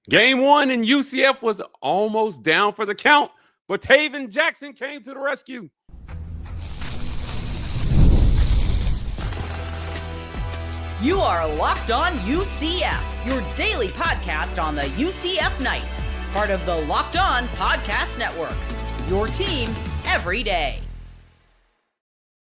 Game one in UCF was almost down for the count, but Taven Jackson came to the rescue. You are Locked On UCF, your daily podcast on the UCF Knights, part of the Locked On Podcast Network, your team every day.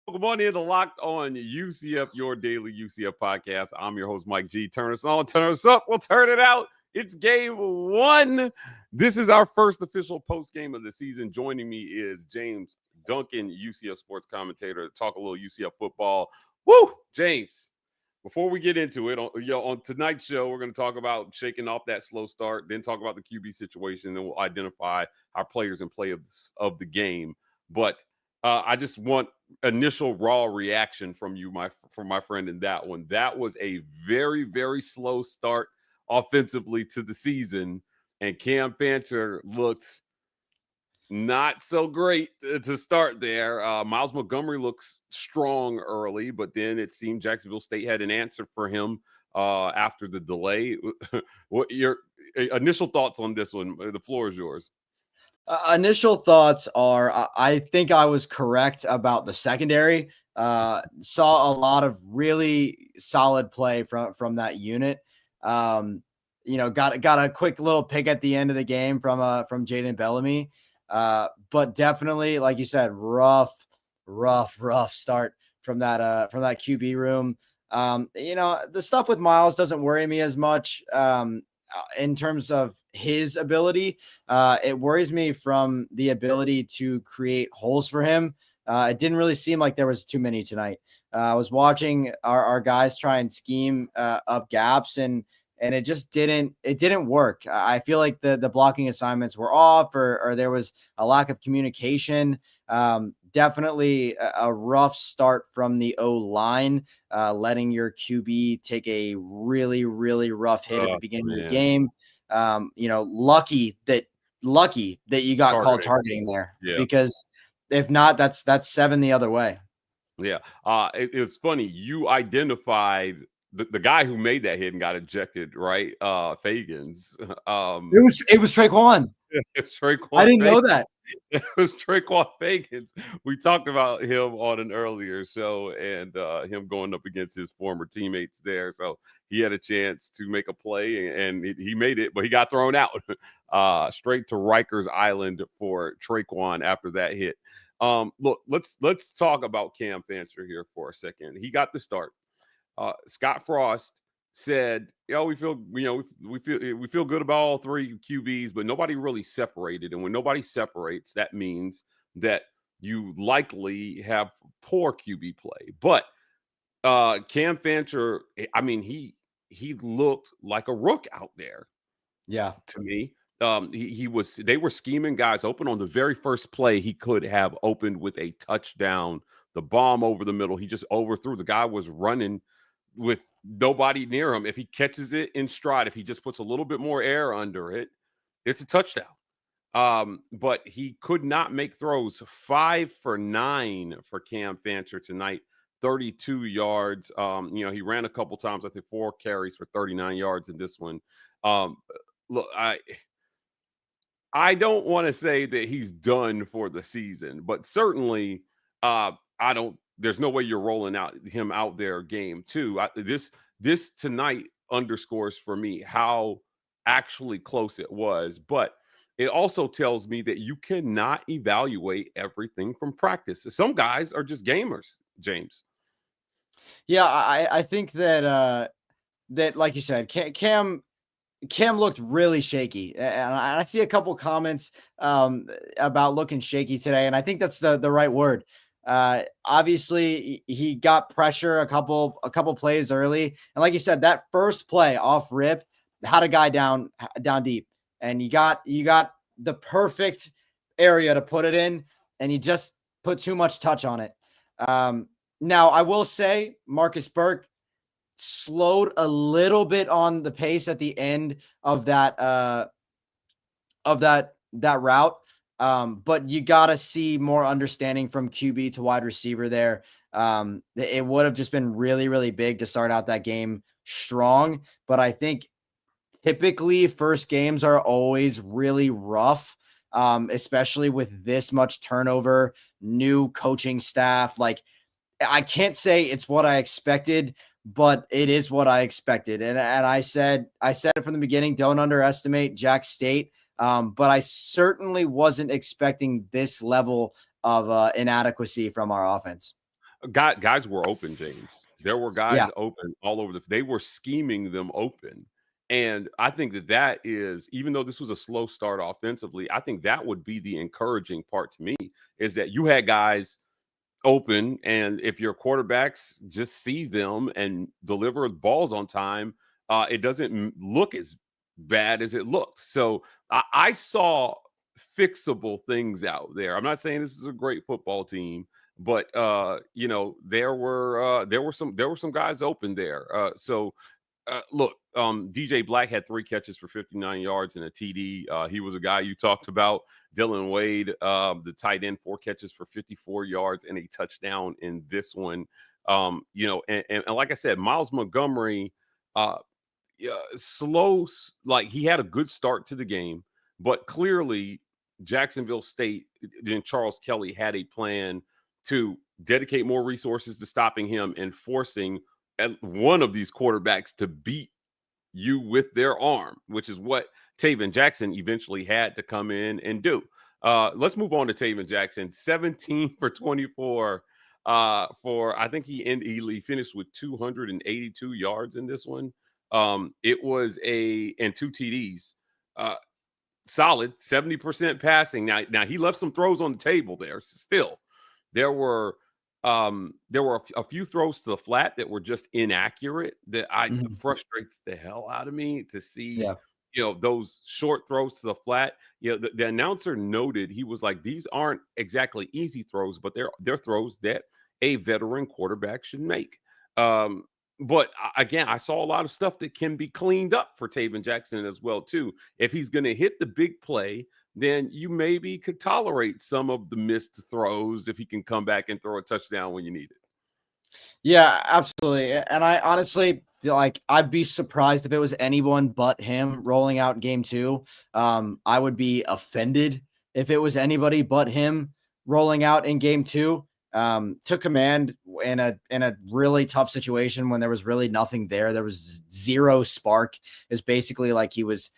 Welcome on in to Locked On UCF, your daily UCF podcast. I'm your host, Mike G. Turn us on, turn us up, we'll turn it out. It's game one. This is our first official post game of the season. Joining me is James Duncan, UCF sports commentator, to talk a little UCF football. Woo! James, before we get into it, on tonight's show, we're going to talk about shaking off that slow start, then talk about the QB situation, then we'll identify our players and play of the game. But I just want initial raw reaction from you, from my friend in that one. That was a very, very slow start offensively to the season, and Cam Fancher looked not so great to start there. Miles Montgomery looks strong early, but then it seemed Jacksonville State had an answer for him after the delay. What your initial thoughts on this one? The floor is yours. Initial thoughts are, I think I was correct about the secondary. Saw a lot of really solid play from that unit. Got a quick little pick at the end of the game from Jaden Bellamy. But definitely, like you said, rough start from that QB room. The stuff with Miles doesn't worry me as much in terms of his ability. It worries me from the ability to create holes for him. It didn't really seem like there was too many tonight. I was watching our guys try and scheme up gaps, and it just didn't work. I feel like the blocking assignments were off, or there was a lack of communication. Definitely a rough start from the O-line, letting your QB take a really, really rough hit at the beginning of the game. Lucky that you got called targeting there, because if not, that's 7 the other way. Yeah. It's funny. You identified the guy who made that hit and got ejected, right? Fagans. It was Traquan. It's Traquan. I didn't know that. It was Traquan Fagans. We talked about him on an earlier show, and him going up against his former teammates there. So he had a chance to make a play, and he made it, but he got thrown out straight to Rikers Island for Traquan after that hit. Look, let's talk about Cam Fancher here for a second. He got the start. Scott Frost said, we feel good about all three QBs, but nobody really separated. And when nobody separates, that means that you likely have poor QB play. But Cam Fancher, I mean, he looked like a rook out there. Yeah, to me. They were scheming guys open on the very first play. He could have opened with a touchdown, the bomb over the middle. He just overthrew. The guy was running with nobody near him. If he catches it in stride, if he just puts a little bit more air under it, it's a touchdown. But he could not make throws. 5 for 9 for Cam Fancher tonight, 32 yards. He ran a couple times, I think 4 carries for 39 yards in this one. Look, I don't want to say that he's done for the season, but certainly there's no way you're rolling him out there game 2. This tonight underscores for me how actually close it was, but it also tells me that you cannot evaluate everything from practice. Some guys are just gamers, James. Yeah, I think that like you said, Cam looked really shaky, and I see a couple comments about looking shaky today, and I think that's the right word. Obviously, he got pressure a couple plays early, and like you said, that first play off rip had a guy down deep, and you got the perfect area to put it in, and you just put too much touch on it. Now, I will say Marcus Burke slowed a little bit on the pace at the end of that route. But you got to see more understanding from QB to wide receiver there. It would have just been really, really big to start out that game strong. But I think typically first games are always really rough, especially with this much turnover, new coaching staff. Like, I can't say it's what I expected, but it is what I expected. And I said it from the beginning, don't underestimate Jack State. But I certainly wasn't expecting this level of inadequacy from our offense. Guys were open, James. There were Yeah. guys open all over they were scheming them open. And I think that is, even though this was a slow start offensively, I think that would be the encouraging part to me, is that you had guys open, and if your quarterbacks just see them and deliver balls on time, it doesn't look as bad as it looked. So I saw fixable things out there. I'm not saying this is a great football team, but there were some guys open there. Look, DJ Black had 3 catches for 59 yards and a TD. He was a guy you talked about. Dylan Wade, the tight end, 4 catches for 54 yards and a touchdown in this one. And like I said, Miles Montgomery, slow, like he had a good start to the game, but clearly Jacksonville State and Charles Kelly had a plan to dedicate more resources to stopping him and forcing one of these quarterbacks to beat you with their arm, which is what Taven Jackson eventually had to come in and do. Let's move on to Taven Jackson. 17 for 24 for, I think he finished with 282 yards in this one. It was and 2 TDs. Solid 70% passing. Now he left some throws on the table there. Still, there were a few throws to the flat that were just inaccurate that frustrates the hell out of me to see. Yeah. Those short throws to the flat. The announcer noted, he was like, these aren't exactly easy throws, but they're throws that a veteran quarterback should make. But again, I saw a lot of stuff that can be cleaned up for Taven Jackson as well, too. If he's going to hit the big play, then you maybe could tolerate some of the missed throws if he can come back and throw a touchdown when you need it. Yeah, absolutely. And I honestly feel like I'd be surprised if it was anyone but him rolling out game 2. I would be offended if it was anybody but him rolling out in game 2. Took command in a really tough situation when there was really nothing there. There was zero spark. It's basically like he was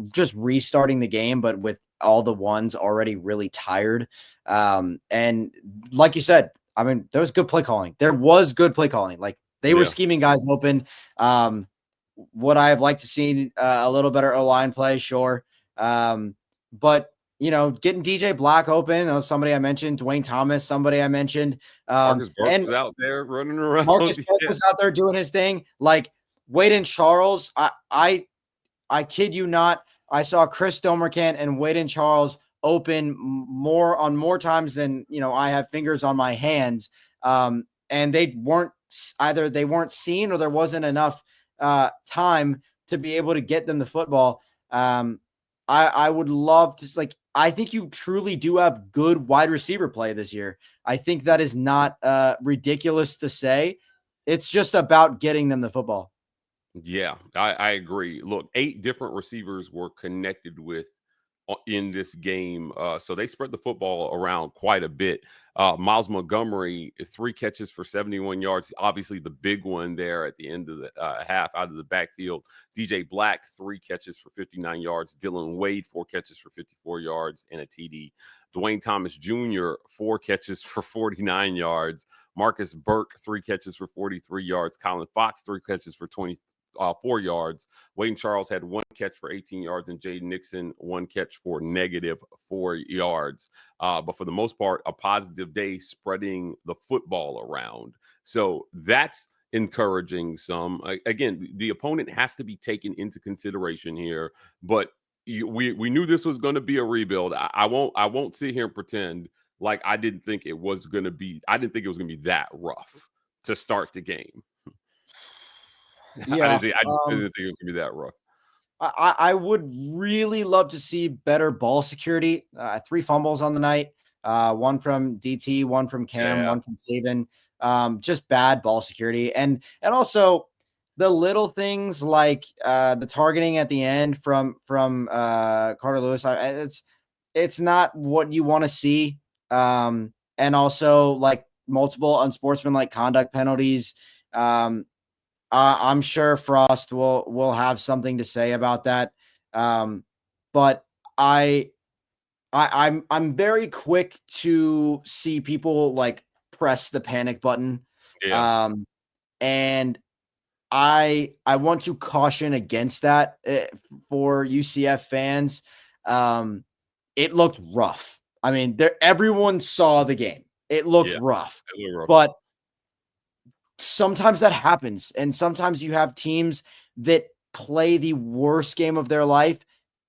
just restarting the game, but with all the ones already really tired. And like you said, I mean, there was good play calling. Like they were scheming guys open. Would I have liked to see a little better O-line play? Sure. But getting DJ Black open, somebody I mentioned, Dwayne Thomas, somebody I mentioned. Marcus Burke was out there running around. Marcus Burke was out there doing his thing. Like Wade and Charles, I kid you not, I saw Chris Domerkant and Wade and Charles open more times than I have fingers on my hands. And they weren't seen, or there wasn't enough time to be able to get them the football. I would love to, I think you truly do have good wide receiver play this year. I think that is not ridiculous to say. It's just about getting them the football. Yeah, I agree. Look, 8 different receivers were connected with in this game. So they spread the football around quite a bit. Miles Montgomery, 3 catches for 71 yards. Obviously, the big one there at the end of the half out of the backfield. DJ Black, 3 catches for 59 yards. Dylan Wade, 4 catches for 54 yards and a TD. Dwayne Thomas Jr., 4 catches for 49 yards. Marcus Burke, 3 catches for 43 yards. Colin Fox, 3 catches for 4 yards. Wayne Charles had 1 catch for 18 yards, and Jaden Nixon 1 catch for -4 yards. But for the most part, a positive day spreading the football around. So that's encouraging some. Again, the opponent has to be taken into consideration here, but we knew this was going to be a rebuild. I won't sit here and pretend like I didn't think it was going to be that rough to start the game. Yeah, I just didn't think it was gonna be that rough. I would really love to see better ball security. 3 fumbles on the night, 1 from DT, 1 from Cam, 1 from Taven. Just bad ball security, and also the little things like the targeting at the end from Carter Lewis, it's not what you want to see. And also like multiple unsportsmanlike conduct penalties. I'm sure Frost will have something to say about that. But I'm very quick to see people like press the panic button. Yeah. And I want to caution against that for UCF fans. It looked rough. I mean, everyone saw the game. It looked rough, but sometimes that happens. And sometimes you have teams that play the worst game of their life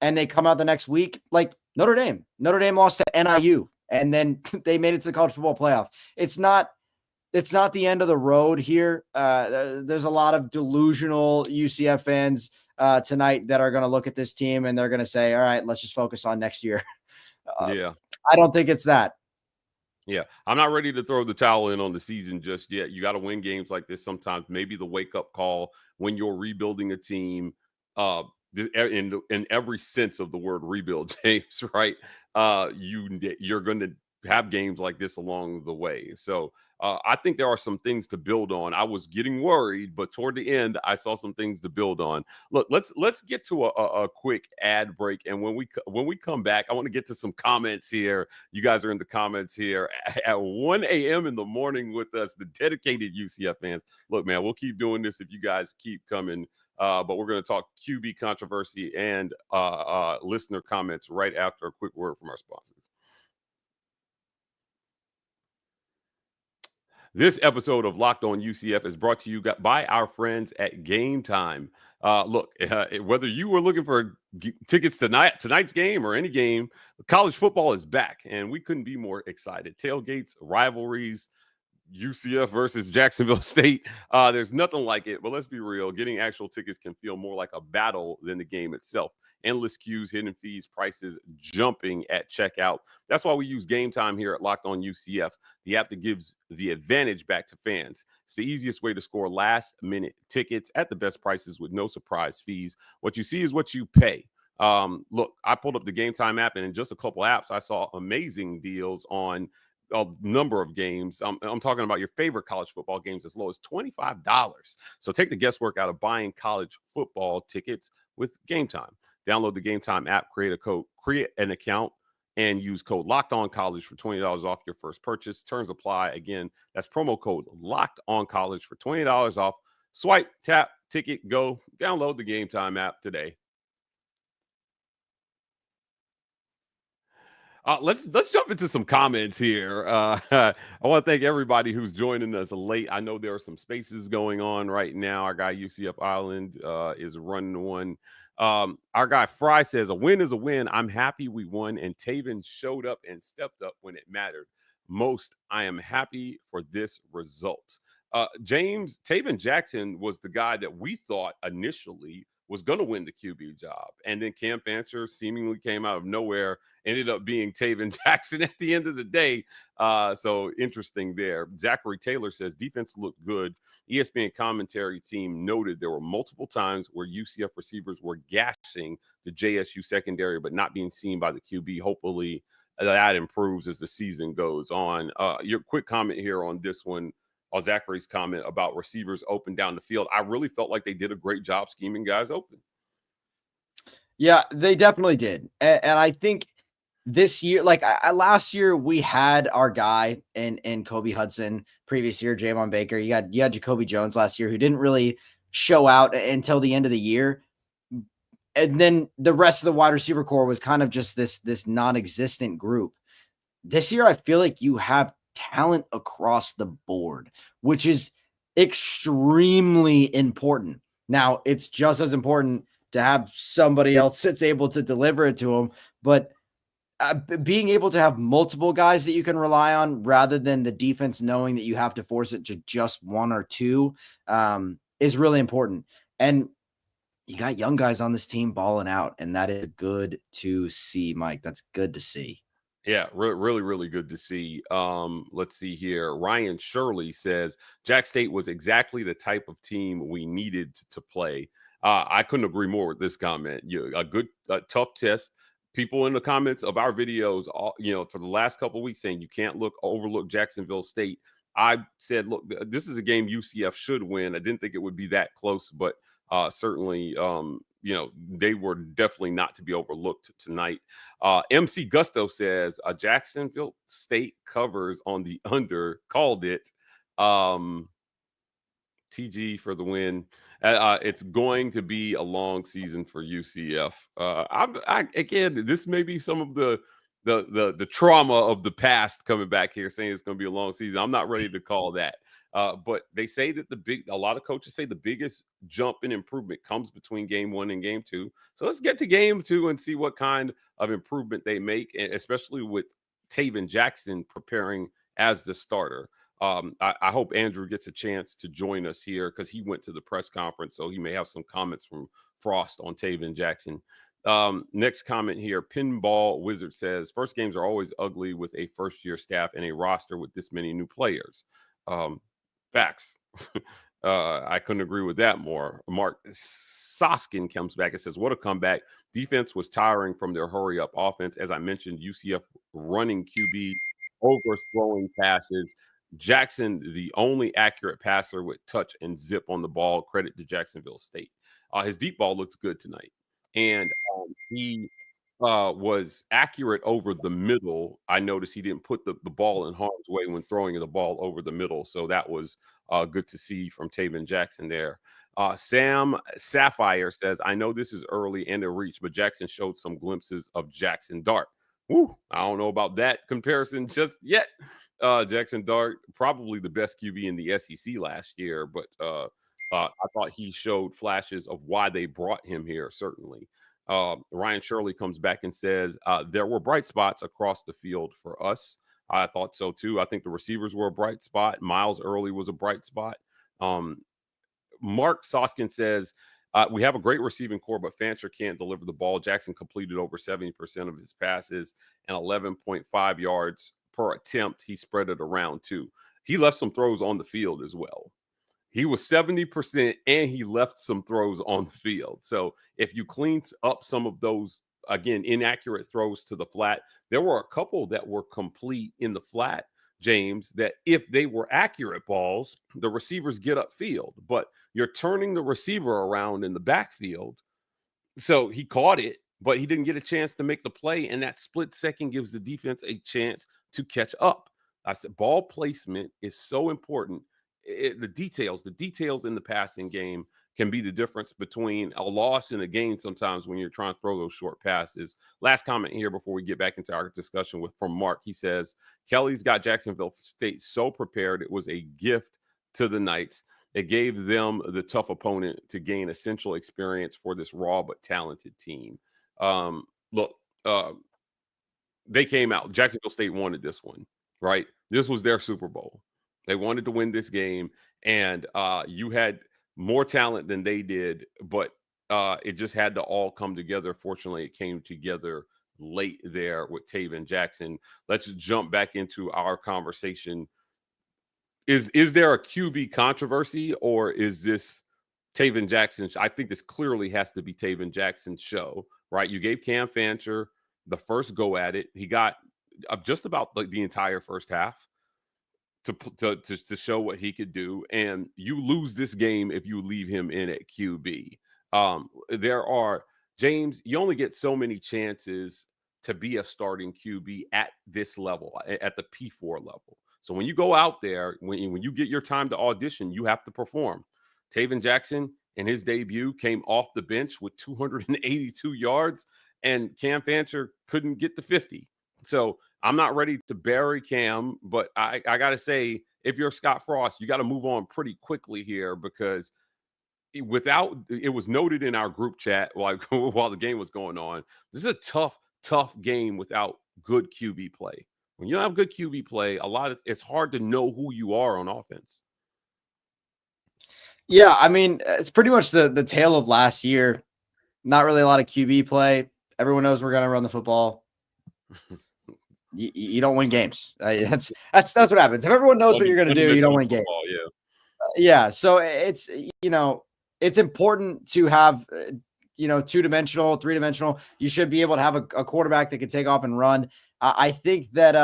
and they come out the next week. Like Notre Dame lost to NIU and then they made it to the college football playoff. It's not the end of the road here. There's a lot of delusional UCF fans tonight that are going to look at this team and they're going to say, all right, let's just focus on next year. I don't think it's that. Yeah, I'm not ready to throw the towel in on the season just yet. You got to win games like this sometimes. Maybe the wake-up call when you're rebuilding a team, in every sense of the word rebuild, James, right? You're going to have games like this along the way. So I think there are some things to build on. I was getting worried, but toward the end, I saw some things to build on. Look, let's get to a quick ad break, and when we come back, I want to get to some comments here. You guys are in the comments here at 1 a.m. in the morning with us, the dedicated UCF fans. Look, man, we'll keep doing this if you guys keep coming. But we're going to talk QB controversy and listener comments right after a quick word from our sponsors. This episode of Locked On UCF is brought to you by our friends at Game Time. Look, whether you were looking for tickets to tonight's game or any game, college football is back, and we couldn't be more excited. Tailgates, rivalries, UCF versus Jacksonville State. There's nothing like it, but let's be real. Getting actual tickets can feel more like a battle than the game itself. Endless queues, hidden fees, prices jumping at checkout. That's why we use Game Time here at Locked On UCF, the app that gives the advantage back to fans. It's the easiest way to score last-minute tickets at the best prices with no surprise fees. What you see is what you pay. Look, I pulled up the Game Time app, and in just a couple apps, I saw amazing deals on a number of games. I'm talking about your favorite college football games as low as $25. So take the guesswork out of buying college football tickets with Game Time. Download the Game Time app, create an account, and use code LOCKEDONCollege for $20 off your first purchase. Terms apply. Again, that's promo code LOCKEDONCollege for $20 off. Swipe, tap, ticket, go. Download the Game Time app today. Let's jump into some comments here. I want to thank everybody who's joining us late. I know there are some spaces going on right now. Our guy UCF Island is running one. Our guy Fry says, a win is a win. I'm happy we won, and Taven showed up and stepped up when it mattered most. I am happy for this result. James, Taven Jackson was the guy that we thought initially was going to win the QB job. And then Cam Fancher seemingly came out of nowhere, ended up being Taven Jackson at the end of the day. So interesting there. Zachary Taylor says defense looked good. ESPN commentary team noted there were multiple times where UCF receivers were gashing the JSU secondary, but not being seen by the QB. Hopefully that improves as the season goes on. Your quick comment here on this one. Zachary's comment about receivers open down the field. I really felt like they did a great job scheming guys open. Yeah, they definitely did. And I think this year, like last year, we had our guy in Kobe Hudson. Previous year, Javon Baker. You had Jacoby Jones last year, who didn't really show out until the end of the year. And then the rest of the wide receiver core was kind of just this non-existent group. This year, I feel like you have talent across the board, which is extremely important. Now, it's just as important to have somebody else that's able to deliver it to them, but being able to have multiple guys that you can rely on rather than the defense knowing that you have to force it to just one or two is really important. And you got young guys on this team balling out, and that is good to see, Mike. That's good to see. Yeah, really, really good to see. Let's see here. Ryan Shirley says Jack State was exactly the type of team we needed to play. I couldn't agree more with this comment. A good, tough test. People in the comments of our videos, for the last couple of weeks saying you can't overlook Jacksonville State. I said, look, this is a game UCF should win. I didn't think it would be that close, but certainly, they were definitely not to be overlooked tonight. MC Gusto says Jacksonville State covers on the under. Called it. TG for the win. It's going to be a long season for UCF. Again, this may be some of the trauma of the past coming back here, saying it's going to be a long season. I'm not ready to call that. But they say that a lot of coaches say the biggest jump in improvement comes between game 1 and game 2. So let's get to game 2 and see what kind of improvement they make, especially with Taven Jackson preparing as the starter. I hope Andrew gets a chance to join us here because he went to the press conference, so he may have some comments from Frost on Taven Jackson. Next comment here, Pinball Wizard says, first games are always ugly with a first-year staff and a roster with this many new players. Facts. I couldn't agree with that more. Mark Soskin comes back and says, what a comeback. Defense was tiring from their hurry-up offense. As I mentioned, UCF running QB, overthrowing passes. Jackson, the only accurate passer with touch and zip on the ball. Credit to Jacksonville State. His deep ball looked good tonight. And he was accurate over the middle. I noticed he didn't put the ball in harm's way when throwing the ball over the middle. So that was good to see from Taven Jackson there. Sam Sapphire says, I know this is early and a reach, but Jackson showed some glimpses of Jackson Dart. Woo, I don't know about that comparison just yet. Jackson Dart, probably the best QB in the SEC last year, but I thought he showed flashes of why they brought him here, certainly. Ryan Shirley comes back and says, there were bright spots across the field for us. I thought so, too. I think the receivers were a bright spot. Miles Early was a bright spot. Mark Soskin says, we have a great receiving core, but Fancher can't deliver the ball. Jackson completed over 70% of his passes and 11.5 yards per attempt. He spread it around, too. He left some throws on the field as well. He was 70% and he left some throws on the field. So if you clean up some of those, again, inaccurate throws to the flat, there were a couple that were complete in the flat, James, that if they were accurate balls, the receivers get upfield. But you're turning the receiver around in the backfield. So he caught it, but he didn't get a chance to make the play. And that split second gives the defense a chance to catch up. I said ball placement is so important. The details in the passing game can be the difference between a loss and a gain sometimes when you're trying to throw those short passes. Last comment here before we get back into our discussion from Mark. He says, Kelly's got Jacksonville State so prepared. It was a gift to the Knights. It gave them the tough opponent to gain essential experience for this raw but talented team. They came out. Jacksonville State wanted this one, right? This was their Super Bowl. They wanted to win this game, and you had more talent than they did, but it just had to all come together. Fortunately, it came together late there with Taven Jackson. Let's jump back into our conversation. Is there a QB controversy, or is this Taven Jackson? I think this clearly has to be Taven Jackson's show, right? You gave Cam Fancher the first go at it. He got just about the entire first half to show what he could do, and you lose this game if you leave him in at QB. James, you only get so many chances to be a starting QB at this level, at the P4 level. So when you go out there, when you get your time to audition, you have to perform. Taven Jackson in his debut came off the bench with 282 yards, and Cam Fancher couldn't get to 50. So I'm not ready to bury Cam, but I got to say, if you're Scott Frost, you got to move on pretty quickly here, because it was noted in our group chat while the game was going on. This is a tough game without good QB play. When you don't have good QB play, it's hard to know who you are on offense. Yeah, I mean, it's pretty much the tale of last year. Not really a lot of QB play. Everyone knows we're going to run the football. you don't win games. That's what happens. If everyone knows what you're going to do, you don't win games. Yeah. Yeah. So it's, it's important to have, 2-dimensional, 3-dimensional. You should be able to have a quarterback that can take off and run. I think that,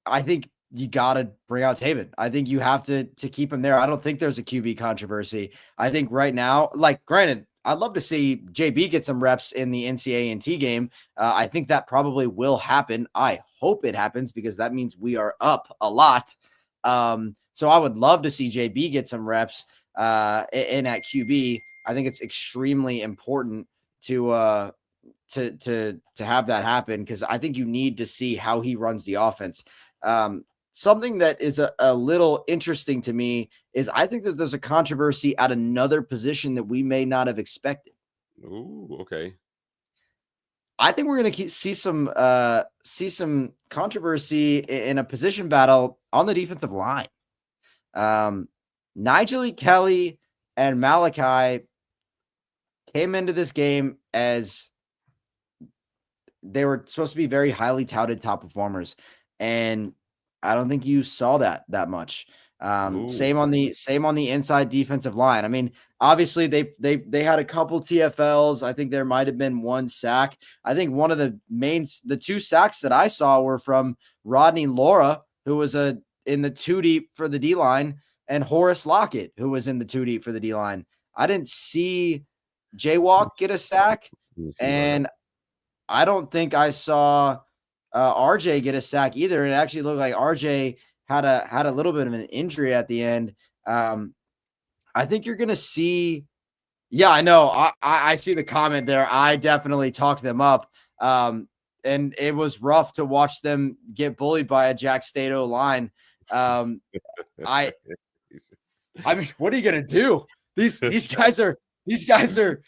I think you got to bring out Taven. I think you have to keep him there. I don't think there's a QB controversy. I think right now, like, granted, I'd love to see JB get some reps in the NCAA game. I think that probably will happen. I hope it happens because that means we are up a lot. So I would love to see JB get some reps in at QB. I think it's extremely important to have that happen because I think you need to see how he runs the offense. Something that is a little interesting to me is I think that there's a controversy at another position that we may not have expected. Ooh, okay. I think we're going to see some controversy in a position battle on the defensive line. Nigel Kelly and Malachi came into this game as they were supposed to be very highly touted top performers, and I don't think you saw that much. Same on the inside defensive line. I mean, obviously they had a couple TFLs. I think there might have been one sack. I think one of the two sacks that I saw were from Rodney Laura, who was in the 2 deep for the D line, and Horace Lockett, who was in the 2 deep for the D line. I didn't see Jaywalk get a sack, and I don't think I saw RJ get a sack either. It actually looked like RJ had a little bit of an injury at the end. I think you're going to see. Yeah, I know. I see the comment there. I definitely talked them up. And it was rough to watch them get bullied by a Jack State line. I mean, what are you going to do? These guys are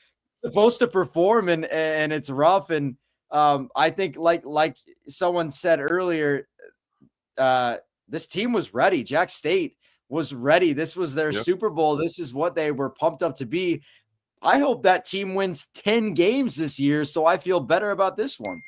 supposed to perform and it's rough. And I think like someone said earlier, this team was ready. Jack State was ready. This was their Super Bowl. This is what they were pumped up to be. I hope that team wins 10 games this year, so I feel better about this one.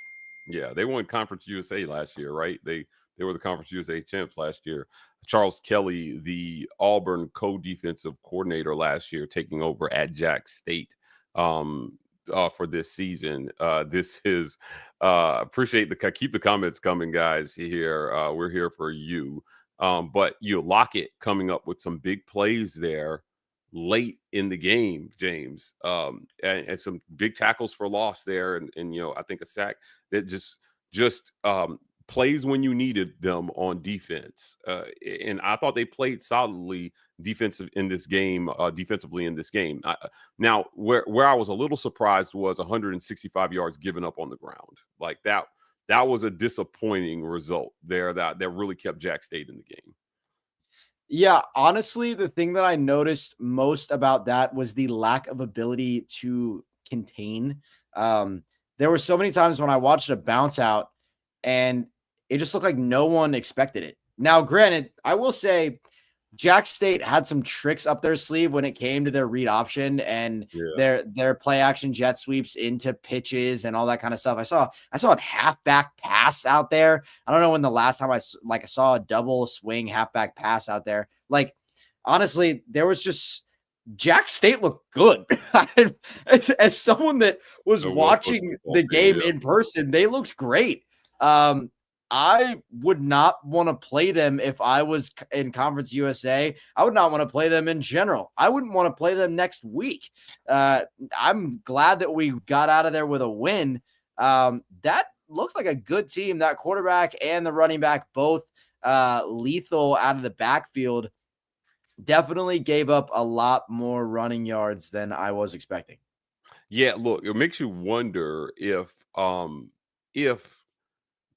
Yeah, they won Conference USA last year, right? They were the Conference USA champs last year. Charles Kelly, the Auburn co-defensive coordinator last year, taking over at Jack State for this season. This is appreciate keep the comments coming, guys. Here, we're here for you. But Lockett coming up with some big plays there late in the game, James, and some big tackles for loss there, and I think a sack that just plays when you needed them on defense. And I thought they played solidly defensively in this game. Now, where I was a little surprised was 165 yards given up on the ground. Like that was a disappointing result there that really kept Jack State in the game. Yeah, honestly, the thing that I noticed most about that was the lack of ability to contain. There were so many times when I watched a bounce out and it just looked like no one expected it. Now, granted, I will say Jack State had some tricks up their sleeve when it came to their read option and their play action jet sweeps into pitches and all that kind of stuff. I saw a halfback pass out there. I don't know when the last time I saw a double swing halfback pass out there. Like, honestly, there was just Jack State looked good. As someone that was watching the game in person, they looked great. I would not want to play them if I was in Conference USA. I would not want to play them in general. I wouldn't want to play them next week. I'm glad that we got out of there with a win. That looked like a good team. That quarterback and the running back, both lethal out of the backfield, definitely gave up a lot more running yards than I was expecting. Yeah, look, it makes you wonder if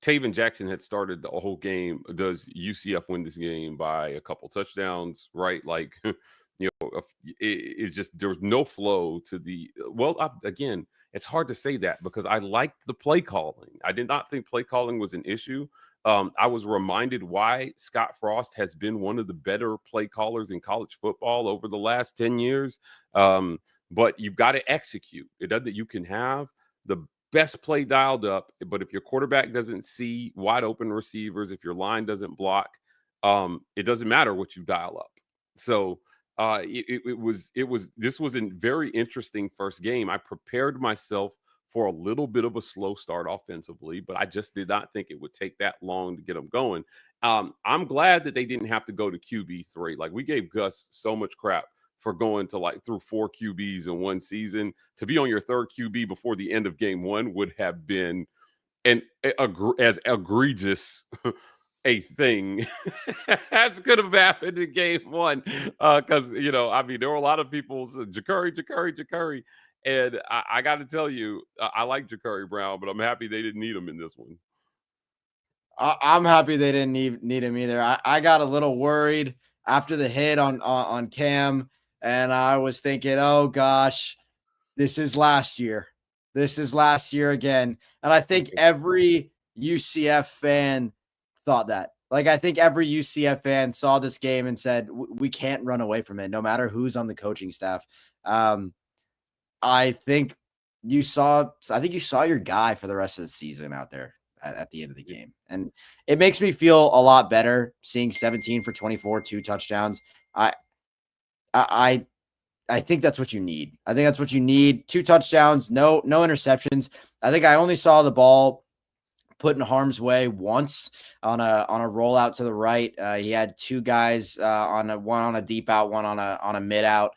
Taven Jackson had started the whole game, does UCF win this game by a couple touchdowns, right? Like, it's just there was no flow to the again, it's hard to say that because I liked the play calling. I did not think play calling was an issue. I was reminded why Scott Frost has been one of the better play callers in college football over the last 10 years. But you've got to execute. It doesn't. You can have the best play dialed up, but if your quarterback doesn't see wide open receivers, if your line doesn't block, it doesn't matter what you dial up. So this was a very interesting first game. I prepared myself for a little bit of a slow start offensively, but I just did not think it would take that long to get them going. I'm glad that they didn't have to go to QB3. Like, we gave Gus so much crap for going to through 4 QBs in one season. To be on your third QB before the end of game one would have been as egregious a thing as could have happened in game one. Because, there were a lot of people saying, Ja'Cory. And I got to tell you, I like Ja'Cory Brown, but I'm happy they didn't need him in this one. I'm happy they didn't need him either. I got a little worried after the hit on Cam, and I was thinking, oh gosh, this is last year. This is last year again. And I think every UCF fan thought that. Like, I think every UCF fan saw this game and said, we can't run away from it, no matter who's on the coaching staff. I think you saw your guy for the rest of the season out there at the end of the game. And it makes me feel a lot better seeing 17 for 24, 2 touchdowns. I think that's what you need. I think that's what you need. 2 touchdowns, no interceptions. I think I only saw the ball put in harm's way once on a rollout to the right. He had 2 guys one on a deep out, one on a mid out.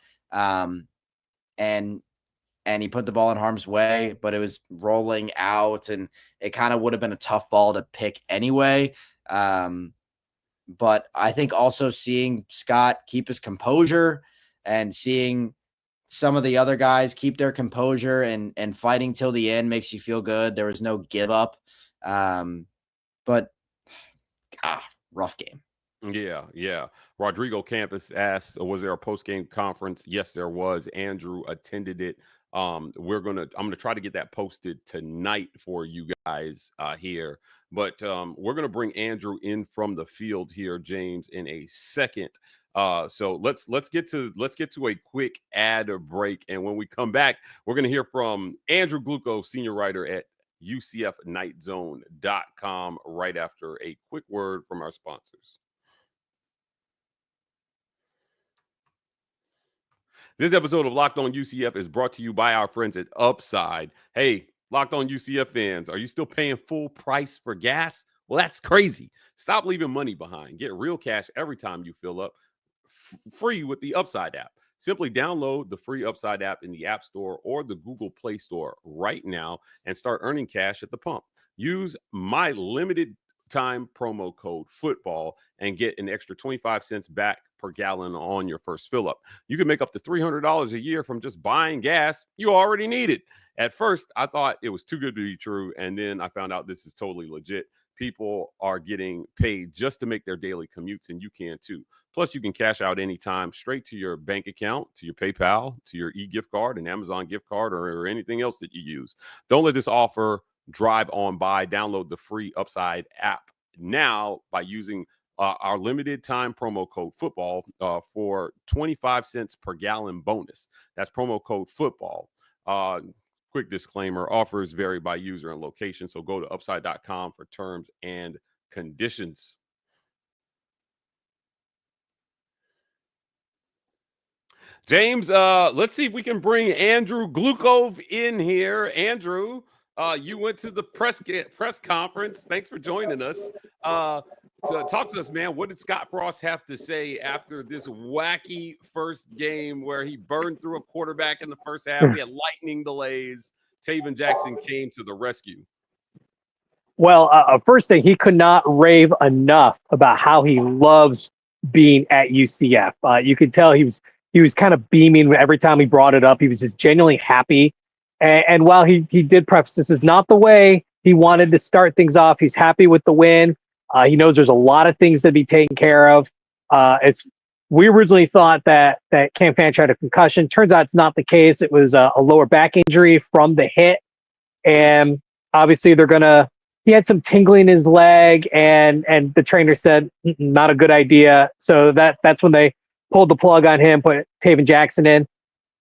And he put the ball in harm's way, but it was rolling out, and it kind of would have been a tough ball to pick anyway. But I think also seeing Scott keep his composure and seeing some of the other guys keep their composure and fighting till the end makes you feel good. There was no give up. But rough game. Yeah. Rodrigo Campus asked, was there a post-game conference? Yes, there was. Andrew attended it. I'm going to try to get that posted tonight for you guys here, but we're going to bring Andrew in from the field here, James, in a second. So let's get to a quick ad or break. And when we come back, we're going to hear from Andrew Glucko, senior writer at UCFnightzone.com, right after a quick word from our sponsors. This episode of Locked On UCF is brought to you by our friends at Upside. Hey, Locked On UCF fans, are you still paying full price for gas? Well, that's crazy. Stop leaving money behind. Get real cash every time you fill up, free with the Upside app. Simply download the free Upside app in the App Store or the Google Play Store right now and start earning cash at the pump. Use my limited time promo code football and get an extra 25 cents back per gallon on your first fill up. You can make up to $300 a year from just buying gas you already needed. At first, I thought it was too good to be true, and then I found out this is totally legit. People are getting paid just to make their daily commutes, and you can too. Plus, you can cash out anytime straight to your bank account, to your PayPal, to your e-gift card, an Amazon gift card, or anything else that you use. Don't let this offer drive on by. Download the free Upside app now by using our limited time promo code football for 25 cents per gallon bonus. That's promo code football. Quick disclaimer, offers vary by user and location, so go to upside.com for terms and conditions. James, let's see if we can bring Andrew Glukov in here. Andrew, you went to the press conference. Thanks for joining us. So talk to us, man. What did Scott Frost have to say after this wacky first game where he burned through a quarterback in the first half? We had lightning delays. Taven Jackson came to the rescue. Well, first thing, he could not rave enough about how he loves being at UCF. You could tell he was kind of beaming every time he brought it up. He was just genuinely happy. And while he did preface, this is not the way he wanted to start things off. He's happy with the win. He knows there's a lot of things to be taken care of. As we originally thought that Cam Fanch had a concussion. Turns out it's not the case. It was a lower back injury from the hit. And obviously he had some tingling in his leg, and the trainer said, not a good idea. So that's when they pulled the plug on him, put Taven Jackson in.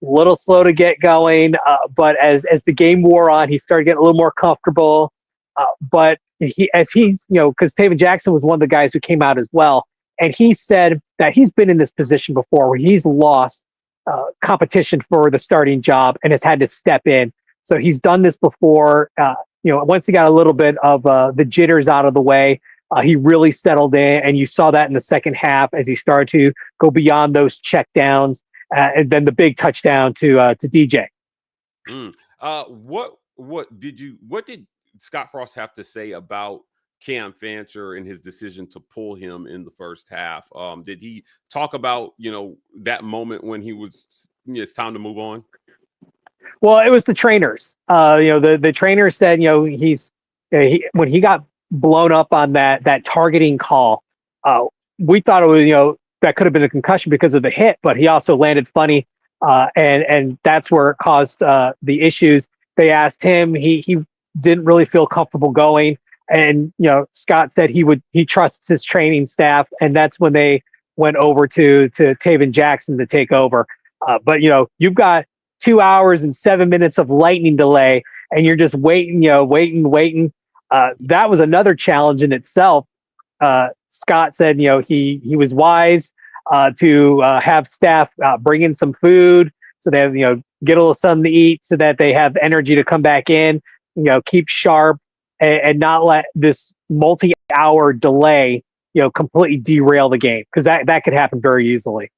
little slow to get going, but as the game wore on, he started getting a little more comfortable. But he's, because Taven Jackson was one of the guys who came out as well, and he said that he's been in this position before where he's lost competition for the starting job and has had to step in. So he's done this before. Once he got a little bit of the jitters out of the way, he really settled in, and you saw that in the second half as he started to go beyond those check downs, and then the big touchdown to DJ. What did Scott Frost have to say about Cam Fancher and his decision to pull him in the first half? Did he talk about that moment when he was it's time to move on? Well, it was the trainers. The trainer said when he got blown up on that targeting call, we thought it was that could have been a concussion because of the hit, but he also landed funny, and that's where it caused the issues. They asked him, he didn't really feel comfortable going, and Scott said he trusts his training staff, and that's when they went over to Taven Jackson to take over. But you've got 2 hours and 7 minutes of lightning delay, and you're just waiting. That was another challenge in itself. Scott said, he was wise to have staff bring in some food so they have, get a little something to eat so that they have energy to come back in, keep sharp, and not let this multi-hour delay, completely derail the game, because that could happen very easily.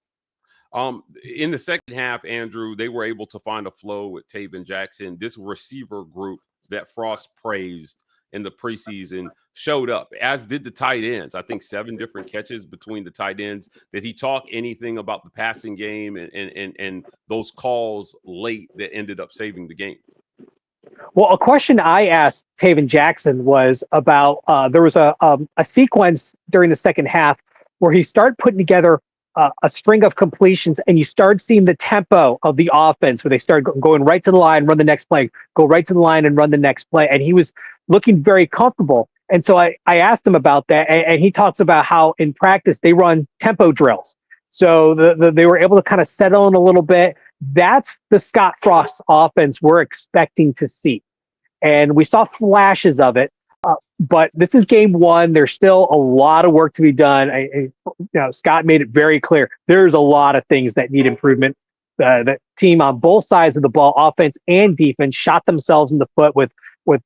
In the second half, Andrew, they were able to find a flow with Taven Jackson. This receiver group that Frost praised in the preseason showed up, as did the tight ends. I think 7 different catches between the tight ends. Did he talk anything about the passing game and those calls late that ended up saving the game? Well, a question I asked Taven Jackson was about there was a sequence during the second half where he started putting together a string of completions, and you started seeing the tempo of the offense where they started going right to the line, run the next play, go right to the line and run the next play. And he was looking very comfortable. And so I asked him about that, and he talks about how in practice they run tempo drills. So they were able to kind of settle in a little bit. That's the Scott Frost offense we're expecting to see. And we saw flashes of it. But this is game one. There's still a lot of work to be done. Scott made it very clear. There's a lot of things that need improvement. The team on both sides of the ball, offense and defense, shot themselves in the foot with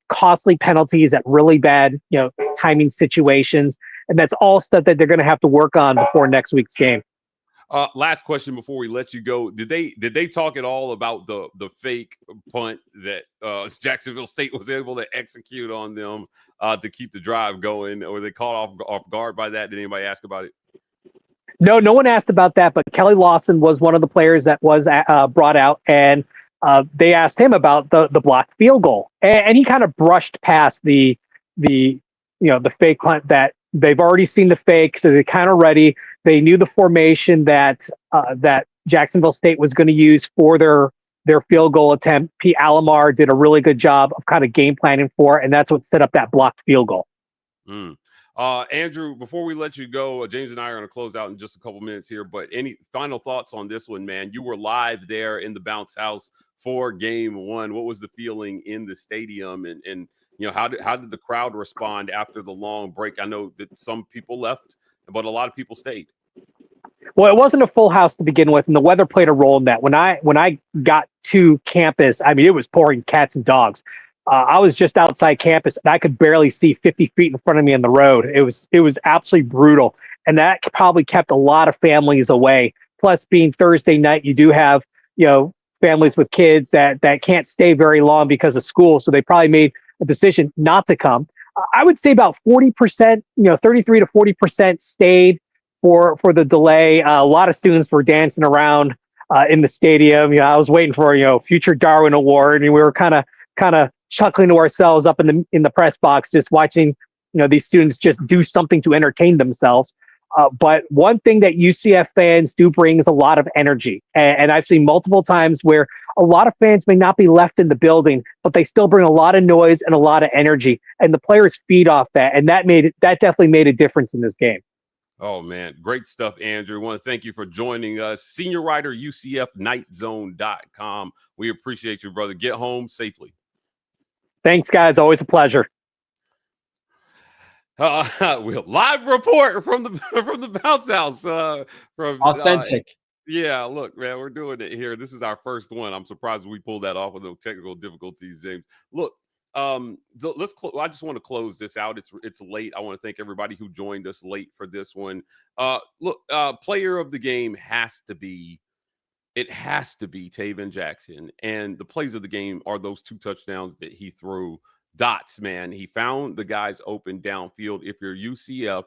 costly penalties at really bad, timing situations. And that's all stuff that they're going to have to work on before next week's game. Last question before we let you go. Did they talk at all about the fake punt that Jacksonville State was able to execute on them to keep the drive going? Or were they caught off guard by that? Did anybody ask about it? No one asked about that, but Kelly Lawson was one of the players that was brought out, and they asked him about the blocked field goal, and he kind of brushed past the fake punt. That they've already seen the fake, so they're kind of ready. They knew the formation that Jacksonville State was going to use for their field goal attempt. Pete Alomar did a really good job of kind of game planning for it, and that's what set up that blocked field goal. Andrew, before we let you go, James and I are going to close out in just a couple minutes here, but any final thoughts on this one, man? You were live there in the bounce house for game one. What was the feeling in the stadium, and how did the crowd respond after the long break? I know that some people left, but a lot of people stayed. Well, it wasn't a full house to begin with, and the weather played a role in that. When I got to campus, I mean, it was pouring cats and dogs. I was just outside campus, and I could barely see 50 feet in front of me on the road. It was absolutely brutal, and that probably kept a lot of families away. Plus, being Thursday night, you do have families with kids that can't stay very long because of school, so they probably made a decision not to come. I would say about 40%, 33 to 40% stayed for the delay. A lot of students were dancing around in the stadium. I was waiting for future Darwin Award, and we were kind of chuckling to ourselves up in the press box, just watching these students just do something to entertain themselves. But one thing that UCF fans do bring is a lot of energy, and I've seen multiple times where a lot of fans may not be left in the building, but they still bring a lot of noise and a lot of energy, and the players feed off that, and that definitely made a difference in this game. Oh, man. Great stuff, Andrew. I want to thank you for joining us. Senior writer, UCFnightzone.com. We appreciate you, brother. Get home safely. Thanks, guys. Always a pleasure. We'll live report from the bounce house. From Authentic. Yeah, look, man, we're doing it here. This is our first one. I'm surprised we pulled that off with no technical difficulties, James. Look, I just want to close this out. It's late. I want to thank everybody who joined us late for this one. Player of the game has to be Taven Jackson, and the plays of the game are those 2 touchdowns that he threw. Dots, man. He found the guys open downfield. If you're UCF,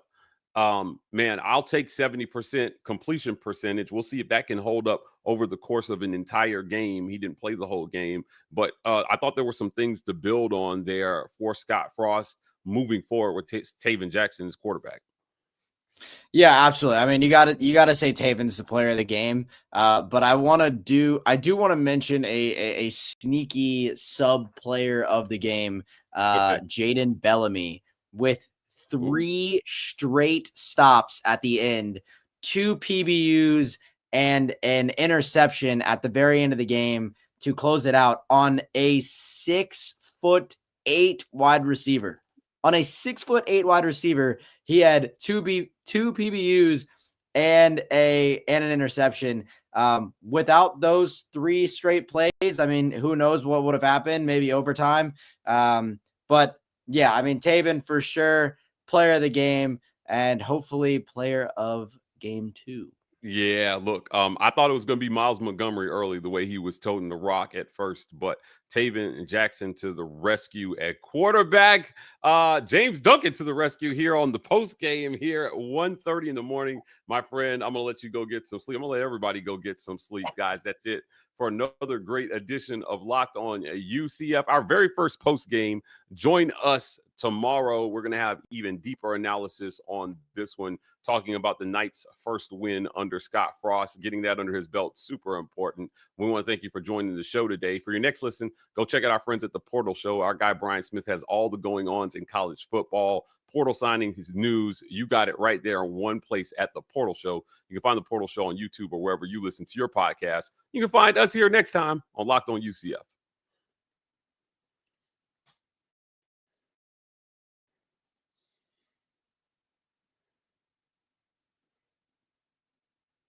man, I'll take 70% completion percentage. We'll see if that can hold up over the course of an entire game. He didn't play the whole game, but I thought there were some things to build on there for Scott Frost moving forward with Taven Jackson as quarterback. Yeah, absolutely. I mean, you got to say Taven's the player of the game. But I do want to mention a sneaky sub player of the game, Jaden Bellamy, with 3 straight stops at the end, 2 PBUs and an interception at the very end of the game to close it out on a 6'8" wide receiver. On a 6'8" wide receiver, he had 2 PBUs and an interception. Without those 3 straight plays, I mean, who knows what would have happened? Maybe overtime. But yeah, I mean, Taven for sure, player of the game, and hopefully player of game 2. Yeah, look, I thought it was going to be Miles Montgomery early, the way he was toting the rock at first, but Taven Jackson to the rescue at quarterback. James Duncan to the rescue here on the post game here at 1:30 in the morning. My friend, I'm going to let you go get some sleep. I'm going to let everybody go get some sleep, guys. That's it for another great edition of Locked On UCF, our very first post game. Join us tomorrow. We're going to have even deeper analysis on this one, talking about the Knights' first win under Scott Frost, getting that under his belt, super important. We want to thank you for joining the show today. For your next listen, go check out our friends at the Portal Show. Our guy Brian Smith has all the going-ons in college football, portal signings, news. You got it right there in one place at the Portal Show. You can find the Portal Show on YouTube or wherever you listen to your podcast. You can find us here next time on Locked On UCF.